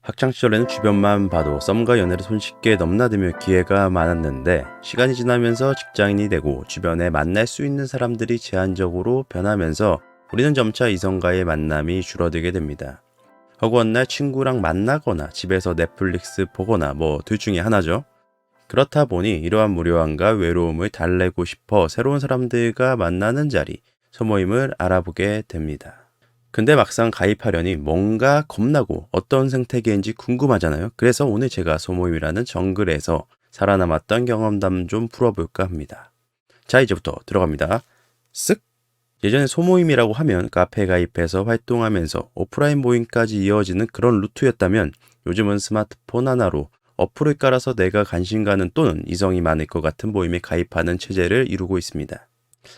학창시절에는 주변만 봐도 썸과 연애를 손쉽게 넘나들며 기회가 많았는데 시간이 지나면서 직장인이 되고 주변에 만날 수 있는 사람들이 제한적으로 변하면서 우리는 점차 이성과의 만남이 줄어들게 됩니다. 허구한 날 친구랑 만나거나 집에서 넷플릭스 보거나 뭐 둘 중에 하나죠. 그렇다 보니 이러한 무료함과 외로움을 달래고 싶어 새로운 사람들과 만나는 자리, 소모임을 알아보게 됩니다. 근데 막상 가입하려니 뭔가 겁나고 어떤 생태계인지 궁금하잖아요. 그래서 오늘 제가 소모임이라는 정글에서 살아남았던 경험담 좀 풀어볼까 합니다. 자, 이제부터 들어갑니다. 쓱! 예전에 소모임이라고 하면 카페 가입해서 활동하면서 오프라인 모임까지 이어지는 그런 루트였다면 요즘은 스마트폰 하나로 어플을 깔아서 내가 관심 가는 또는 이성이 많을 것 같은 모임에 가입하는 체제를 이루고 있습니다.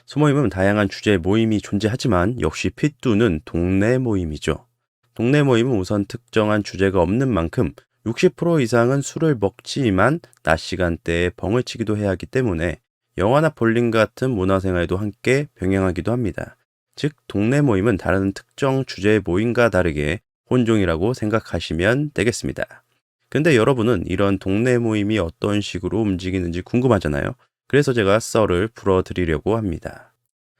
소모임은 다양한 주제의 모임이 존재하지만 역시 필두는 동네 모임이죠. 동네 모임은 우선 특정한 주제가 없는 만큼 60% 이상은 술을 먹지만 낮 시간대에 벙을 치기도 해야 하기 때문에 영화나 볼링 같은 문화생활도 함께 병행하기도 합니다. 즉, 동네 모임은 다른 특정 주제의 모임과 다르게 혼종이라고 생각하시면 되겠습니다. 근데 여러분은 이런 동네 모임이 어떤 식으로 움직이는지 궁금하잖아요. 그래서 제가 썰을 풀어드리려고 합니다.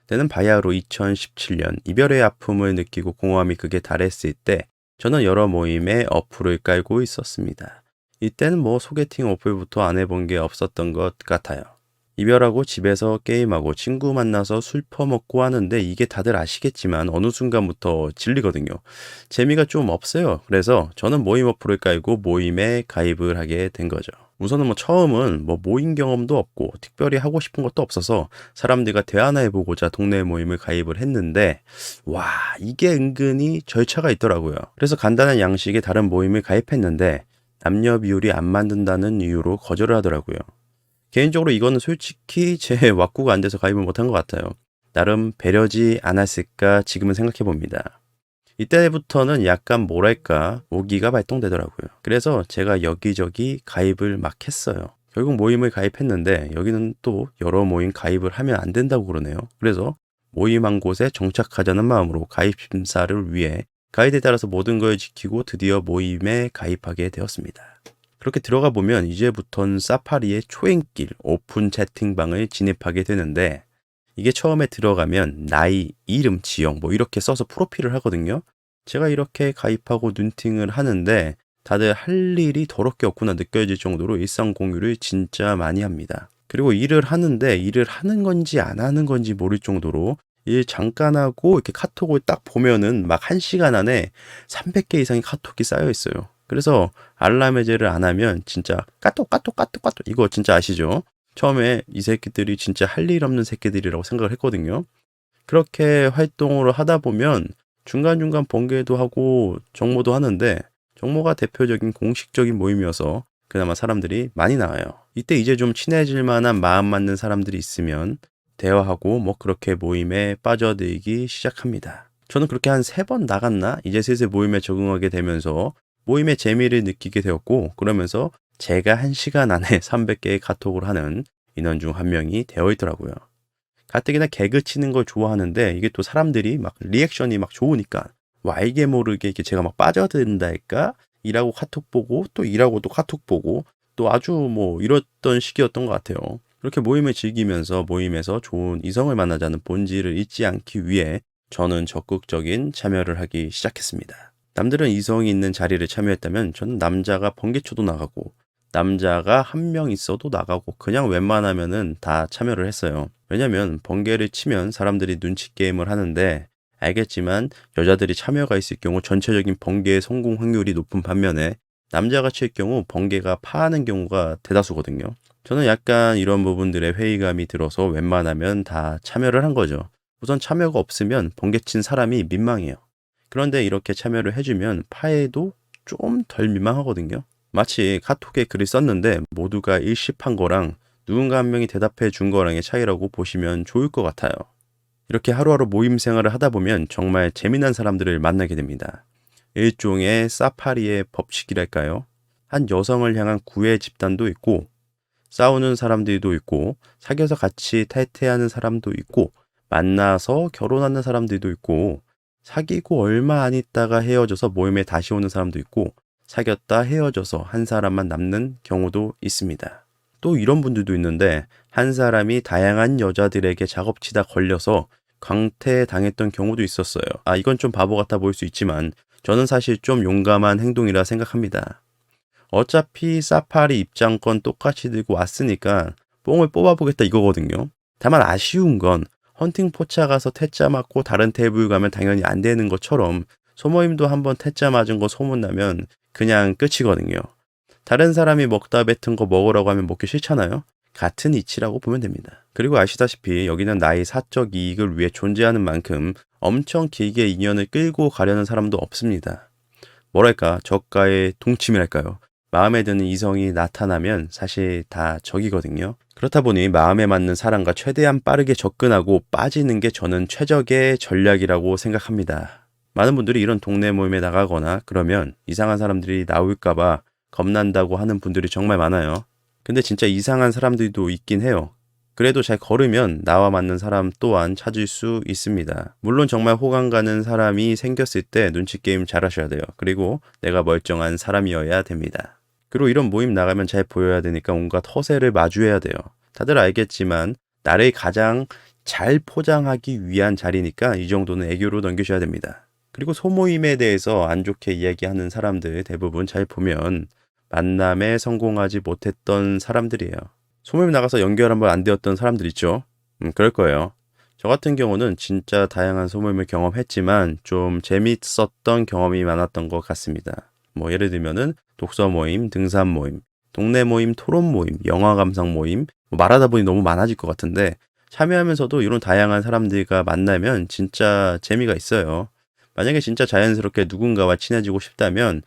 때는 바야흐로 2017년 이별의 아픔을 느끼고 공허함이 극에 달했을 때 저는 여러 모임에 어플을 깔고 있었습니다. 이때는 뭐 소개팅 어플부터 안 해본 게 없었던 것 같아요. 이별하고 집에서 게임하고 친구 만나서 술 퍼먹고 하는데 이게 다들 아시겠지만 어느 순간부터 질리거든요. 재미가 좀 없어요. 그래서 저는 모임 어플을 깔고 모임에 가입을 하게 된 거죠. 우선은 뭐 처음은 뭐 모임 경험도 없고 특별히 하고 싶은 것도 없어서 사람들과 대화나 해보고자 동네 모임을 가입을 했는데 와, 이게 은근히 절차가 있더라고요. 그래서 간단한 양식의 다른 모임을 가입했는데 남녀 비율이 안 맞는다는 이유로 거절을 하더라고요. 개인적으로 이거는 솔직히 제 왁구가 안 돼서 가입을 못한 것 같아요. 나름 배려지 않았을까 지금은 생각해 봅니다. 이때부터는 약간 뭐랄까 오기가 발동되더라고요. 그래서 제가 여기저기 가입을 막 했어요. 결국 모임을 가입했는데 여기는 또 여러 모임 가입을 하면 안 된다고 그러네요. 그래서 모임 한 곳에 정착하자는 마음으로 가입 심사를 위해 가이드에 따라서 모든 걸 지키고 드디어 모임에 가입하게 되었습니다. 그렇게 들어가 보면 이제부터는 사파리의 초행길 오픈 채팅방을 진입하게 되는데 이게 처음에 들어가면 나이, 이름, 지역 뭐 이렇게 써서 프로필을 하거든요. 제가 이렇게 가입하고 눈팅을 하는데 다들 할 일이 더럽게 없구나 느껴질 정도로 일상 공유를 진짜 많이 합니다. 그리고 일을 하는데 일을 하는 건지 안 하는 건지 모를 정도로 일 잠깐 하고 이렇게 카톡을 딱 보면은 막 1시간 안에 300개 이상의 카톡이 쌓여 있어요. 그래서 알람 해제를 안 하면 진짜 까똑 이거 진짜 아시죠? 처음에 이 새끼들이 진짜 할 일 없는 새끼들이라고 생각을 했거든요. 그렇게 활동을 하다 보면 중간중간 번개도 하고 정모도 하는데 정모가 대표적인 공식적인 모임이어서 그나마 사람들이 많이 나와요. 이때 이제 좀 친해질 만한 마음 맞는 사람들이 있으면 대화하고 뭐 그렇게 모임에 빠져들기 시작합니다. 저는 그렇게 한 3번 나갔나? 이제 슬슬 모임에 적응하게 되면서 모임의 재미를 느끼게 되었고 그러면서 제가 1시간 안에 300개의 카톡을 하는 인원 중 한 명이 되어 있더라고요. 가뜩이나 개그 치는 걸 좋아하는데 이게 또 사람들이 막 리액션이 막 좋으니까 와 알게 모르게 이렇게 제가 막 빠져든달까? 일하고 카톡 보고 또 일하고 또 카톡 보고 또 아주 뭐 이랬던 시기였던 것 같아요. 그렇게 모임을 즐기면서 모임에서 좋은 이성을 만나자는 본질을 잊지 않기 위해 저는 적극적인 참여를 하기 시작했습니다. 남들은 이성이 있는 자리를 참여했다면 저는 남자가 번개쳐도 나가고 남자가 한 명 있어도 나가고 그냥 웬만하면은 다 참여를 했어요. 왜냐면 번개를 치면 사람들이 눈치 게임을 하는데 알겠지만 여자들이 참여가 있을 경우 전체적인 번개의 성공 확률이 높은 반면에 남자가 칠 경우 번개가 파하는 경우가 대다수거든요. 저는 약간 이런 부분들에 회의감이 들어서 웬만하면 다 참여를 한 거죠. 우선 참여가 없으면 번개 친 사람이 민망해요. 그런데 이렇게 참여를 해주면 파해도 좀 덜 민망하거든요. 마치 카톡에 글을 썼는데 모두가 일십한 거랑 누군가 한 명이 대답해 준 거랑의 차이라고 보시면 좋을 것 같아요. 이렇게 하루하루 모임 생활을 하다 보면 정말 재미난 사람들을 만나게 됩니다. 일종의 사파리의 법칙이랄까요? 한 여성을 향한 구애 집단도 있고 싸우는 사람들도 있고 사귀어서 같이 탈퇴하는 사람도 있고 만나서 결혼하는 사람들도 있고 사귀고 얼마 안 있다가 헤어져서 모임에 다시 오는 사람도 있고 사귀었다 헤어져서 한 사람만 남는 경우도 있습니다. 또 이런 분들도 있는데 한 사람이 다양한 여자들에게 작업치다 걸려서 광태당했던 경우도 있었어요. 이건 좀 바보 같아 보일 수 있지만 저는 사실 좀 용감한 행동이라 생각합니다. 어차피 사파리 입장권 똑같이 들고 왔으니까 뽕을 뽑아보겠다 이거거든요. 다만 아쉬운 건 헌팅 포차 가서 퇴짜 맞고 다른 테이블 가면 당연히 안 되는 것처럼 소모임도 한번 퇴짜 맞은 거 소문나면 그냥 끝이거든요. 다른 사람이 먹다 뱉은 거 먹으라고 하면 먹기 싫잖아요. 같은 이치라고 보면 됩니다. 그리고 아시다시피 여기는 나의 사적 이익을 위해 존재하는 만큼 엄청 길게 인연을 끌고 가려는 사람도 없습니다. 뭐랄까 저가의 동침이랄까요. 마음에 드는 이성이 나타나면 사실 다 적이거든요. 그렇다 보니 마음에 맞는 사람과 최대한 빠르게 접근하고 빠지는 게 저는 최적의 전략이라고 생각합니다. 많은 분들이 이런 동네 모임에 나가거나 그러면 이상한 사람들이 나올까봐 겁난다고 하는 분들이 정말 많아요. 근데 진짜 이상한 사람들도 있긴 해요. 그래도 잘 걸으면 나와 맞는 사람 또한 찾을 수 있습니다. 물론 정말 호감 가는 사람이 생겼을 때 눈치 게임 잘 하셔야 돼요. 그리고 내가 멀쩡한 사람이어야 됩니다. 그리고 이런 모임 나가면 잘 보여야 되니까 온갖 허세를 마주해야 돼요. 다들 알겠지만 나를 가장 잘 포장하기 위한 자리니까 이 정도는 애교로 넘기셔야 됩니다. 그리고 소모임에 대해서 안 좋게 이야기하는 사람들 대부분 잘 보면 만남에 성공하지 못했던 사람들이에요. 소모임 나가서 연결 한번 안 되었던 사람들 있죠? 그럴 거예요. 저 같은 경우는 진짜 다양한 소모임을 경험했지만 좀 재밌었던 경험이 많았던 것 같습니다. 뭐 예를 들면은 독서 모임, 등산 모임, 동네 모임, 토론 모임, 영화 감상 모임, 말하다 보니 너무 많아질 것 같은데 참여하면서도 이런 다양한 사람들과 만나면 진짜 재미가 있어요. 만약에 진짜 자연스럽게 누군가와 친해지고 싶다면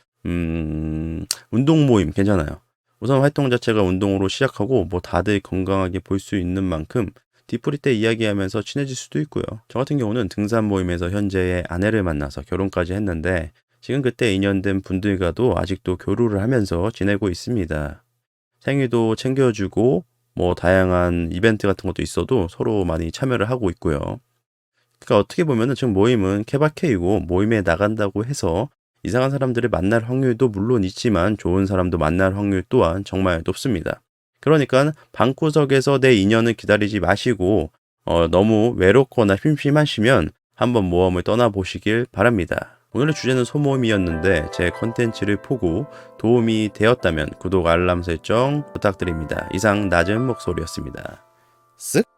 운동 모임 괜찮아요. 우선 활동 자체가 운동으로 시작하고 뭐 다들 건강하게 볼 수 있는 만큼 뒤풀이 때 이야기하면서 친해질 수도 있고요. 저 같은 경우는 등산 모임에서 현재의 아내를 만나서 결혼까지 했는데 지금 그때 인연된 분들과도 아직도 교류를 하면서 지내고 있습니다. 생일도 챙겨주고 뭐 다양한 이벤트 같은 것도 있어도 서로 많이 참여를 하고 있고요. 그러니까 어떻게 보면은 지금 모임은 케바케이고 모임에 나간다고 해서 이상한 사람들을 만날 확률도 물론 있지만 좋은 사람도 만날 확률 또한 정말 높습니다. 그러니까 방구석에서 내 인연을 기다리지 마시고 너무 외롭거나 심심하시면 한번 모험을 떠나보시길 바랍니다. 오늘의 주제는 소모임이었는데 제 컨텐츠를 보고 도움이 되었다면 구독 알람 설정 부탁드립니다. 이상 낮은 목소리였습니다. 쓱!